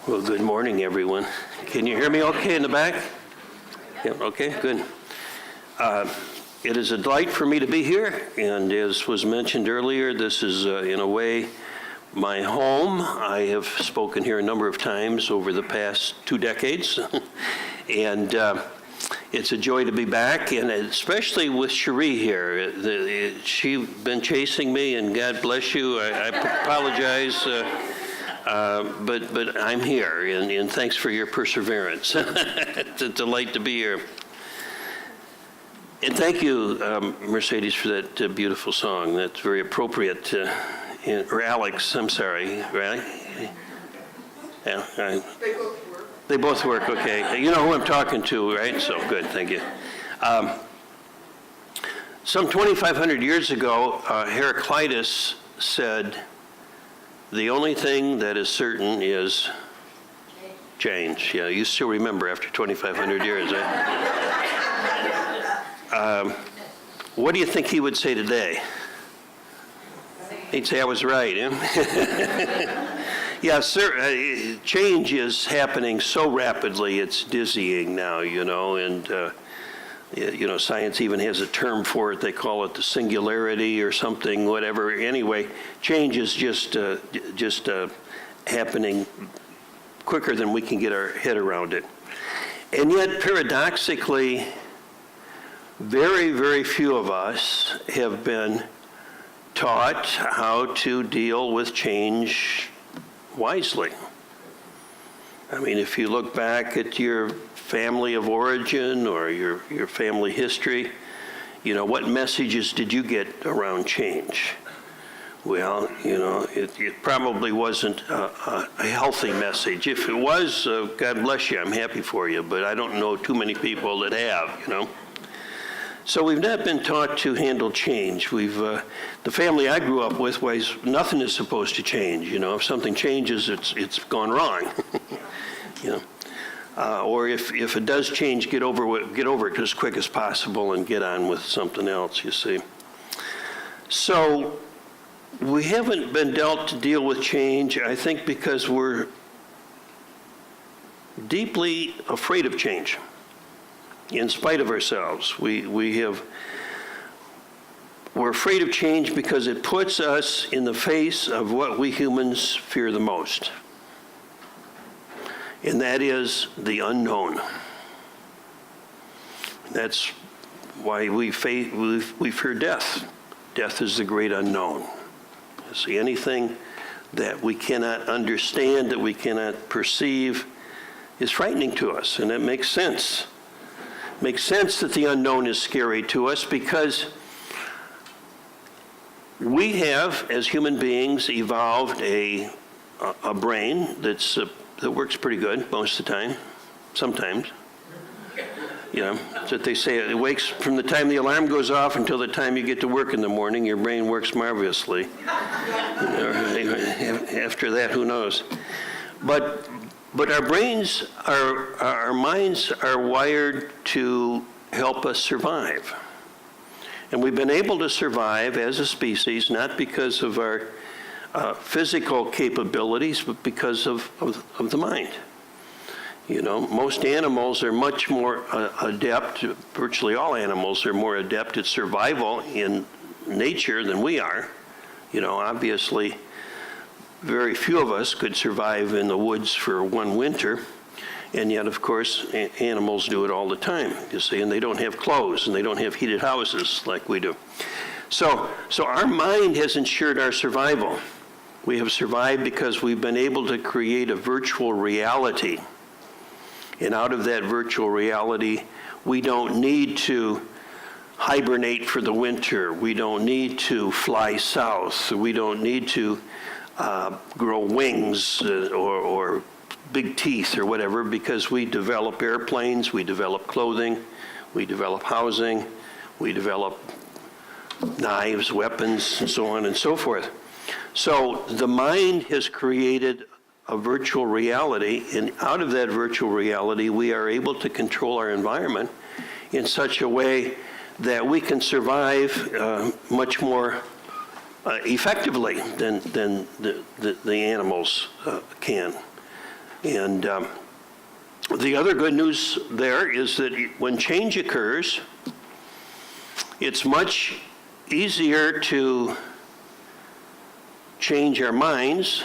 Well, good morning, everyone. Can you hear me okay in the back? Yeah, okay, good. It is a delight for me to be here, and as was mentioned earlier, this is, in a way, my home. I have spoken here a number of times over the past 2 decades, and it's a joy to be back, and especially with Cherie here. She's been chasing me, and God bless you. I apologize. But I'm here, and thanks for your perseverance. It's a delight to be here. And thank you, Mercedes, for that beautiful song. That's very appropriate. Or Alex, I'm sorry, right? Yeah, they both work, okay. You know who I'm talking to, right? So good, thank you. Some 2,500 years ago, Heraclitus said, "The only thing that is certain is change." Yeah, you still remember after 2,500 years, right? What do you think he would say today? He'd say, "I was right." Yeah, sir. Change is happening so rapidly, it's dizzying now, and science even has a term for it. They call it the singularity or something, whatever. Anyway, change is just happening quicker than we can get our head around it. And yet, paradoxically, very, very few of us have been taught how to deal with change wisely. I mean, if you look back at your family of origin or your family history, what messages did you get around change? Well, it probably wasn't a healthy message. If it was, God bless you, I'm happy for you, but I don't know too many people that have. So we've not been taught to handle change. The family I grew up with was nothing is supposed to change. If something changes, it's gone wrong. Or if it does change, get over it as quick as possible and get on with something else, you see. So we haven't been dealt to deal with change, I think, because we're deeply afraid of change. In spite of ourselves, we're afraid of change because it puts us in the face of what we humans fear the most. And that is the unknown. That's why we fear death. Death is the great unknown. See, anything that we cannot understand, that we cannot perceive, is frightening to us, and it makes sense. It makes sense that the unknown is scary to us because we have, as human beings, evolved a brain that works pretty good most of the time, sometimes. That's what they say. It wakes from the time the alarm goes off until the time you get to work in the morning. Your brain works marvelously. After that, who knows? But our brains, our minds are wired to help us survive. And we've been able to survive as a species, not because of our physical capabilities, but because of the mind. Most animals are much more adept, virtually all animals are more adept at survival in nature than we are. Obviously, very few of us could survive in the woods for one winter, and yet, of course, animals do it all the time, you see, and they don't have clothes, and they don't have heated houses like we do. So our mind has ensured our survival. We have survived because we've been able to create a virtual reality. And out of that virtual reality, we don't need to hibernate for the winter. We don't need to fly south. We don't need to grow wings or big teeth or whatever, because we develop airplanes, we develop clothing, we develop housing, we develop knives, weapons, and so on and so forth. So the mind has created a virtual reality, and out of that virtual reality, we are able to control our environment in such a way that we can survive much more effectively than the animals can. And the other good news there is that when change occurs, it's much easier to change our minds,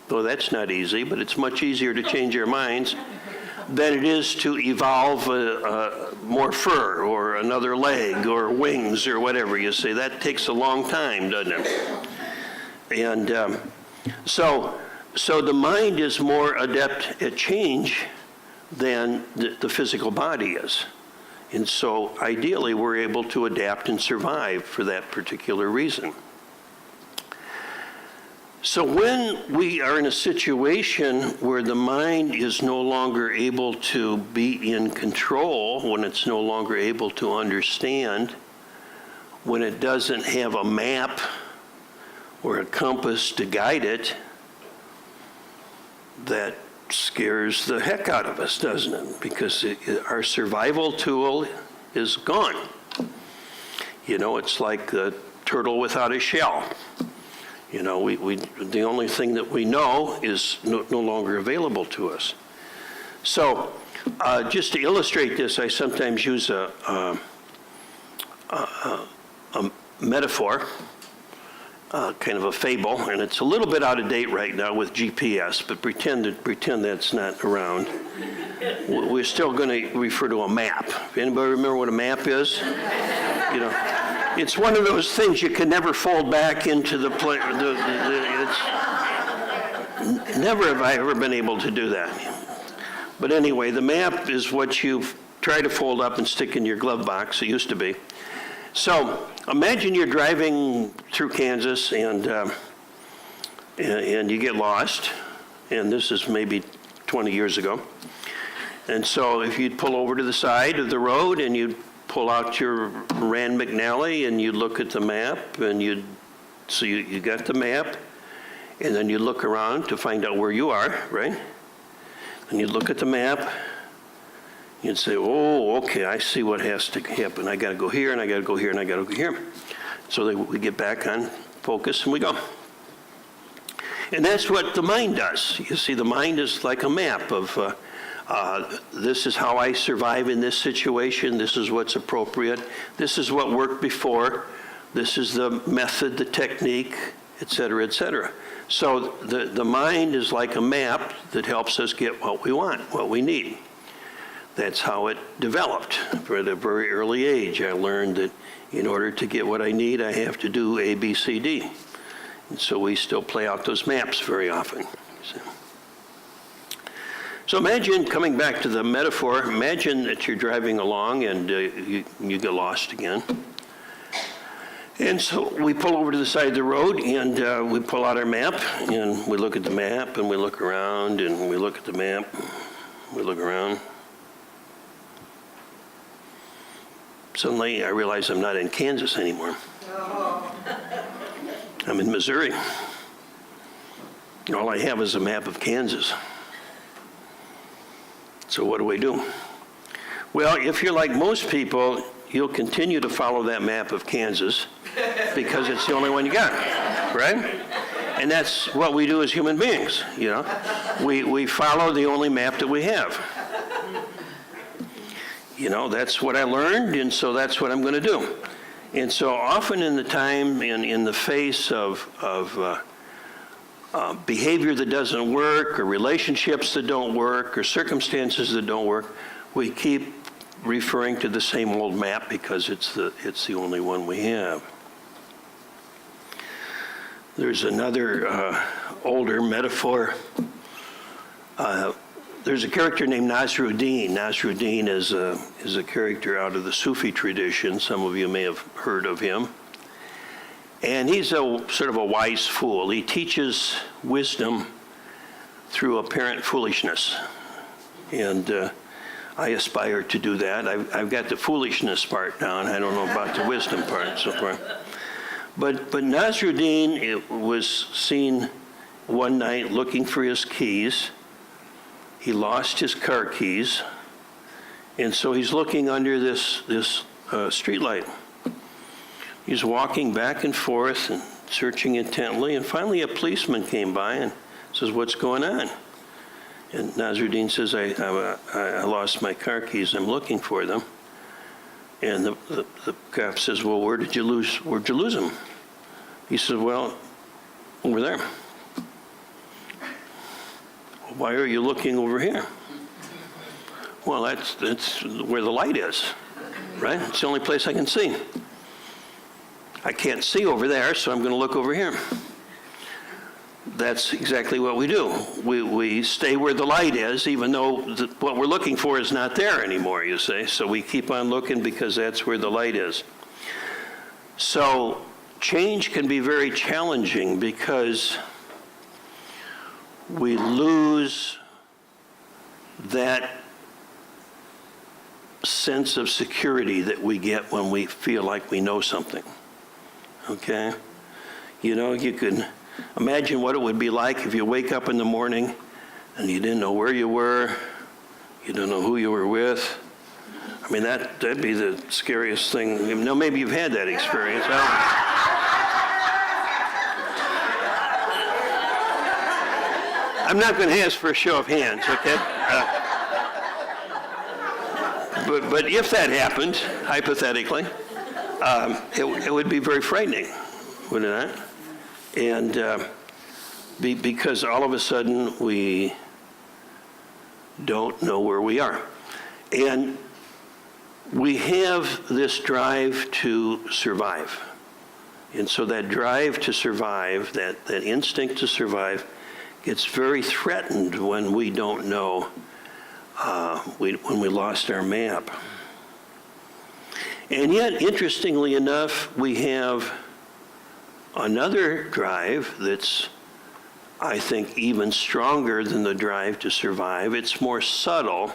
though that's not easy, but it's much easier to change our minds than it is to evolve more fur or another leg or wings or whatever you say. That takes a long time, doesn't it? And so the mind is more adept at change than the physical body is. And so ideally, we're able to adapt and survive for that particular reason. So when we are in a situation where the mind is no longer able to be in control, when it's no longer able to understand, when it doesn't have a map or a compass to guide it, that scares the heck out of us, doesn't it? Because our survival tool is gone. You know, it's like the turtle without a shell. You know, the only thing that we know is no longer available to us. So, just to illustrate this, I sometimes use a metaphor, kind of a fable, and it's a little bit out of date right now with GPS, but pretend that's not around. We're still going to refer to a map. Anybody remember what a map is? You know, it's one of those things you can never fold back into the play. Never have I ever been able to do that. But anyway, the map is what you try to fold up and stick in your glove box. It used to be. So imagine you're driving through Kansas and you get lost, and this is maybe 20 years ago. And so if you'd pull over to the side of the road and you'd pull out your Rand McNally and you look at the map, and you got the map, and then you look around to find out where you are, right? And you look at the map, you'd say, oh, okay, I see what has to happen. I got to go here, and I got to go here, and I got to go here. So we get back on focus, and we go. And that's what the mind does. You see, the mind is like a map of this is how I survive in this situation. This is what's appropriate. This is what worked before. This is the method, the technique, et cetera, et cetera. So the mind is like a map that helps us get what we want, what we need. That's how it developed. At a very early age, I learned that in order to get what I need, I have to do A, B, C, D. And so we still play out those maps very often. So imagine, coming back to the metaphor, imagine that you're driving along and you get lost again. And so we pull over to the side of the road and we pull out our map and we look at the map and we look around and we look at the map, we look around. Suddenly I realize I'm not in Kansas anymore. I'm in Missouri. All I have is a map of Kansas. So what do? Well, if you're like most people, you'll continue to follow that map of Kansas because it's the only one you got, right? And that's what we do as human beings, you know. We follow the only map that we have. You know, that's what I learned, and so that's what I'm going to do. And so often in the time, in the face of behavior that doesn't work, or relationships that don't work, or circumstances that don't work, we keep referring to the same old map because it's the only one we have. There's another older metaphor. There's a character named Nasruddin. Nasruddin is a character out of the Sufi tradition. Some of you may have heard of him. And he's sort of a wise fool. He teaches wisdom through apparent foolishness. And I aspire to do that. I've got the foolishness part down. I don't know about the wisdom part so far. But Nasruddin was seen one night looking for his keys. He lost his car keys. And so he's looking under this street light. He's walking back and forth and searching intently, and finally a policeman came by and says, "What's going on?" And Nasruddin says, I lost my car keys. I'm looking for them. And the cop says, well, where'd you lose them? He says, well, over there. Why are you looking over here? Well, that's where the light is, right? It's the only place I can see. I can't see over there, so I'm going to look over here. That's exactly what we do. We stay where the light is, even though what we're looking for is not there anymore, you see. So we keep on looking because that's where the light is. So change can be very challenging because we lose that sense of security that we get when we feel like we know something. Okay? You know, you can imagine what it would be like if you wake up in the morning and you didn't know where you were, you don't know who you were with. I mean, that'd be the scariest thing. Now, maybe you've had that experience. I'm not going to ask for a show of hands, okay? But if that happened, hypothetically, it would be very frightening, would it not? And because all of a sudden we don't know where we are. And we have this drive to survive. And so that drive to survive, that instinct to survive, gets very threatened when we don't know, when we lost our map. And yet, interestingly enough, we have another drive that's, I think, even stronger than the drive to survive. It's more subtle,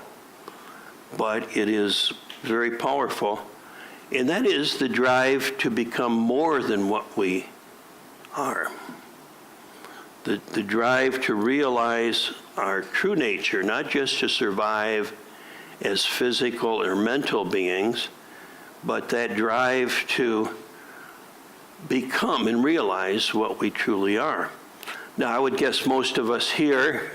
but it is very powerful. And that is the drive to become more than what we are. The drive to realize our true nature, not just to survive as physical or mental beings, but that drive to become and realize what we truly are. Now, I would guess most of us here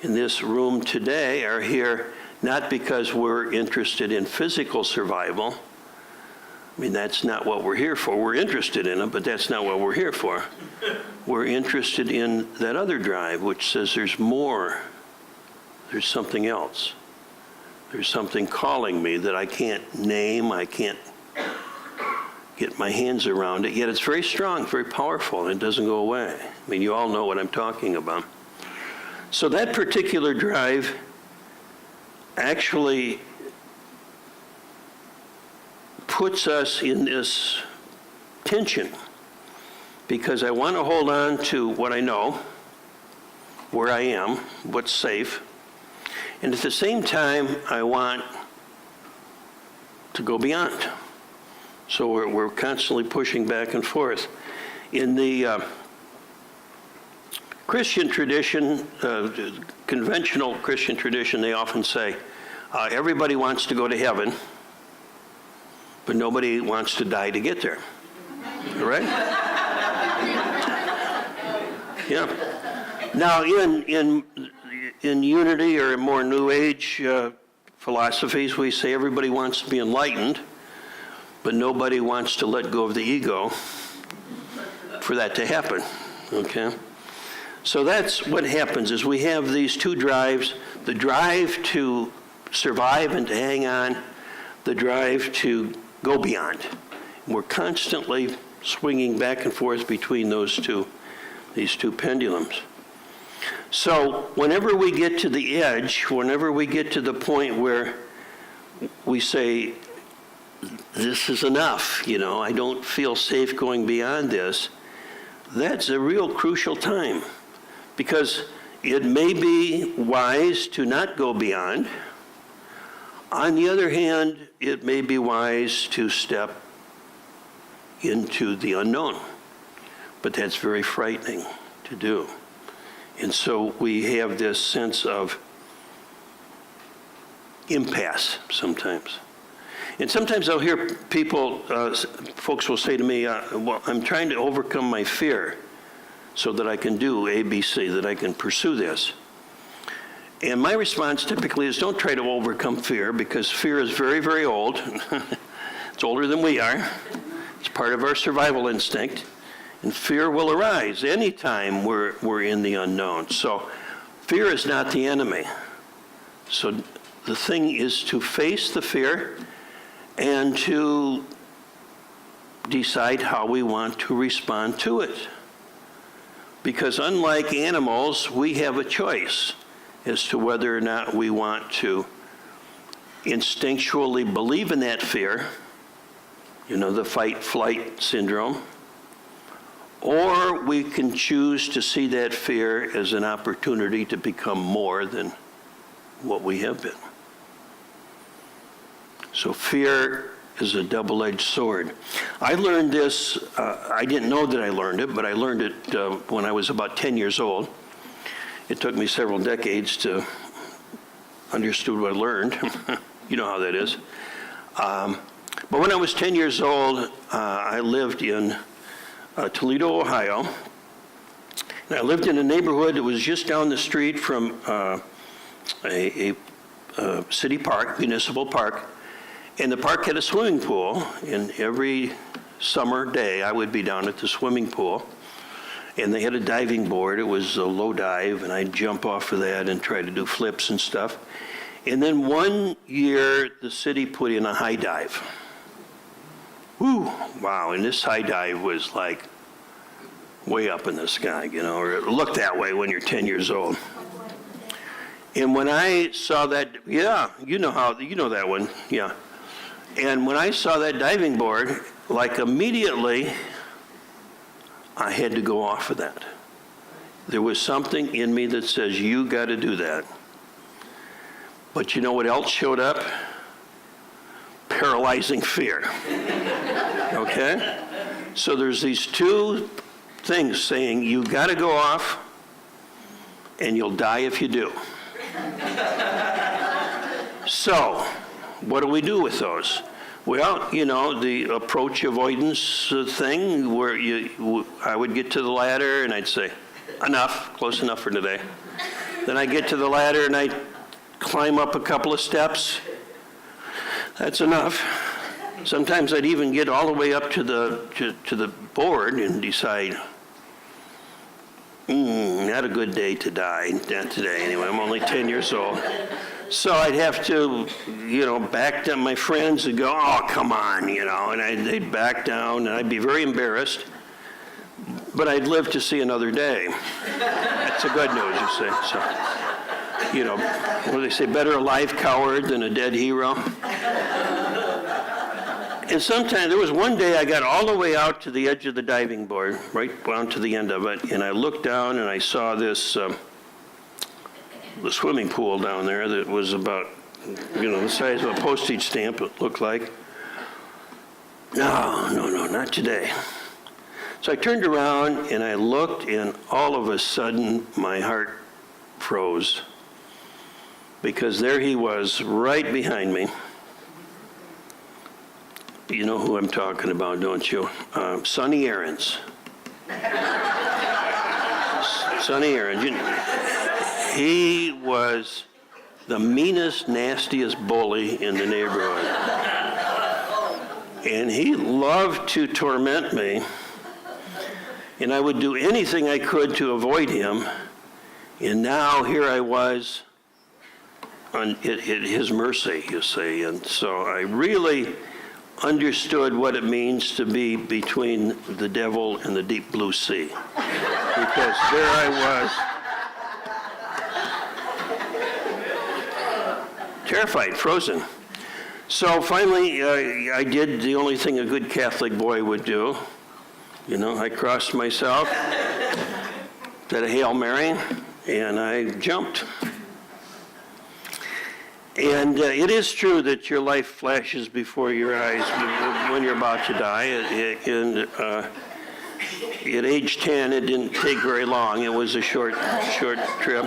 in this room today are here not because we're interested in physical survival. I mean, that's not what we're here for. We're interested in it, but that's not what we're here for. We're interested in that other drive, which says there's more. There's something else. There's something calling me that I can't name, I can't get my hands around it, yet it's very strong, very powerful, and it doesn't go away. I mean, you all know what I'm talking about. So that particular drive actually puts us in this tension because I want to hold on to what I know, where I am, what's safe, and at the same time, I want to go beyond. So we're constantly pushing back and forth. In the Christian tradition, conventional Christian tradition, they often say, everybody wants to go to heaven, but nobody wants to die to get there. Right? Yeah. Now, in unity or in more New Age philosophies, we say everybody wants to be enlightened, but nobody wants to let go of the ego for that to happen. Okay? So that's what happens is we have these two drives, the drive to survive and to hang on, the drive to go beyond. We're constantly swinging back and forth between these two pendulums. So whenever we get to the edge, whenever we get to the point where we say, this is enough, I don't feel safe going beyond this, that's a real crucial time. Because it may be wise to not go beyond. On the other hand, it may be wise to step into the unknown. But that's very frightening to do. And so we have this sense of impasse sometimes. And sometimes I'll hear people, folks will say to me, well, I'm trying to overcome my fear so that I can do A, B, C, that I can pursue this. And my response typically is don't try to overcome fear, because fear is very, very old. It's older than we are. It's part of our survival instinct. And fear will arise anytime we're in the unknown. So fear is not the enemy. So the thing is to face the fear and to decide how we want to respond to it. Because unlike animals, we have a choice as to whether or not we want to instinctually believe in that fear, the fight-flight syndrome, or we can choose to see that fear as an opportunity to become more than what we have been. So fear is a double-edged sword. I learned this, I didn't know that I learned it, but I learned it when I was about 10 years old. It took me several decades to understand what I learned. You know how that is. But when I was 10 years old, I lived in Toledo, Ohio. And I lived in a neighborhood that was just down the street from a city park, municipal park. And the park had a swimming pool. And every summer day, I would be down at the swimming pool. And they had a diving board. It was a low dive, and I'd jump off of that and try to do flips and stuff. And then one year, the city put in a high dive. Woo, wow, and this high dive was like way up in the sky, or it looked that way when you're 10 years old. And when I saw that, yeah, you know that one, yeah. And when I saw that diving board, like immediately, I had to go off of that. There was something in me that says, you got to do that. But you know what else showed up? Paralyzing fear. Okay? So there's these two things saying, you got to go off, and you'll die if you do. So, what do we do with those? Well, the approach avoidance thing where I would get to the ladder and I'd say, enough, close enough for today. Then I'd get to the ladder and I'd climb up a couple of steps. That's enough. Sometimes I'd even get all the way up to the board and decide, not a good day to die. Not today anyway, I'm only 10 years old. So I'd have to, back down. My friends would go, oh, come on, and they'd back down, and I'd be very embarrassed. But I'd live to see another day. That's the good news, you see. So, what do they say, better a live coward than a dead hero? And sometimes, there was one day I got all the way out to the edge of the diving board, right down to the end of it, and I looked down and I saw this, the swimming pool down there that was about, the size of a postage stamp, it looked like. No, not today. So I turned around and I looked, and all of a sudden my heart froze, because there he was right behind me. You know who I'm talking about, don't you? Sonny Aarons. Sonny Aarons. He was the meanest, nastiest bully in the neighborhood. And he loved to torment me. And I would do anything I could to avoid him. And now here I was at his mercy, you see. And so I really understood what it means to be between the devil and the deep blue sea. Because there I was, terrified, frozen. So finally, I did the only thing a good Catholic boy would do. I crossed myself, did a Hail Mary, and I jumped. And it is true that your life flashes before your eyes when you're about to die. And at age 10, it didn't take very long. It was a short trip.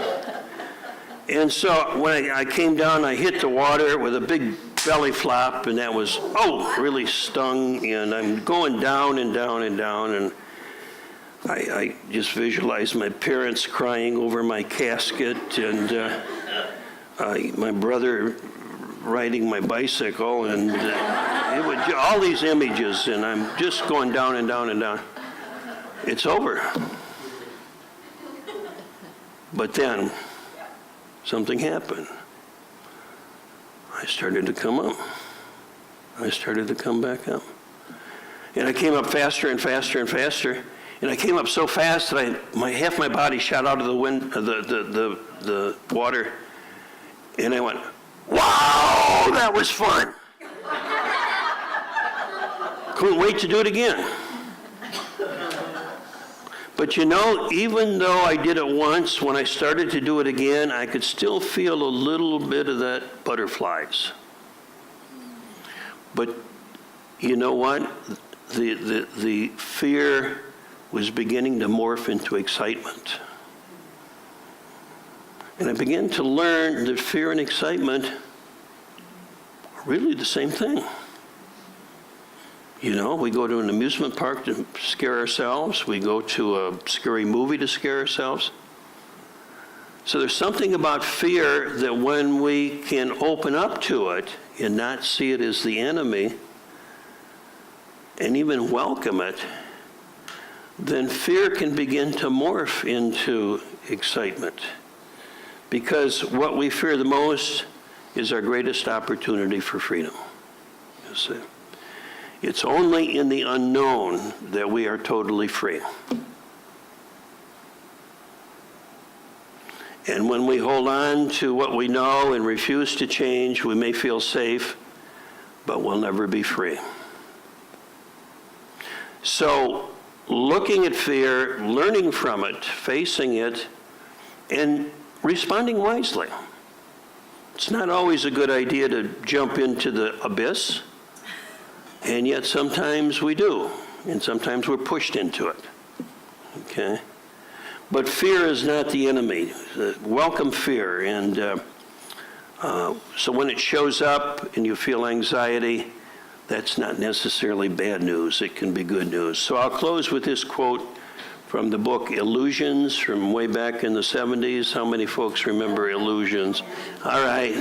And so when I came down, I hit the water with a big belly flop, and that was, really stung. And I'm going down and down and down, and I just visualized my parents crying over my casket, and my brother riding my bicycle, and it would all these images, and I'm just going down and down and down. It's over. But then something happened. I started to come up. I started to come back up. And I came up faster and faster and faster. And I came up so fast that half my body shot out of the water. And I went, wow, that was fun. Couldn't wait to do it again. But you know, even though I did it once, when I started to do it again, I could still feel a little bit of that butterflies. But you know what? The fear was beginning to morph into excitement. And I began to learn that fear and excitement are really the same thing. You know, we go to an amusement park to scare ourselves. We go to a scary movie to scare ourselves. So there's something about fear that when we can open up to it and not see it as the enemy and even welcome it, then fear can begin to morph into excitement. Because what we fear the most is our greatest opportunity for freedom. You see? It's only in the unknown that we are totally free. And when we hold on to what we know and refuse to change, we may feel safe, but we'll never be free. So, looking at fear, learning from it, facing it, and responding wisely. It's not always a good idea to jump into the abyss. And yet sometimes we do, and sometimes we're pushed into it, okay? But fear is not the enemy. Welcome fear, and so when it shows up and you feel anxiety, that's not necessarily bad news. It can be good news. So I'll close with this quote from the book Illusions from way back in the 70s. How many folks remember Illusions? All right,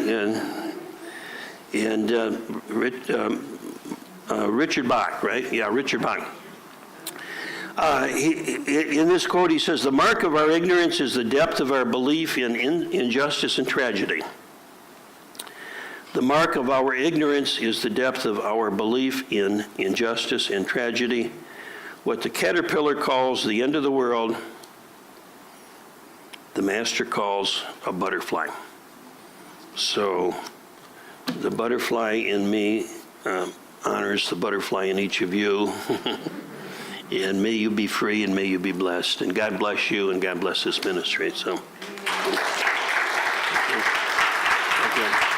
Richard Bach, right? Yeah, Richard Bach. In this quote, he says, "The mark of our ignorance is the depth of our belief in injustice and tragedy. The mark of our ignorance is the depth of our belief in injustice and tragedy. What the caterpillar calls the end of the world, the master calls a butterfly." So the butterfly in me honors the butterfly in each of you. And may you be free and may you be blessed. And God bless you and God bless this ministry. So, okay.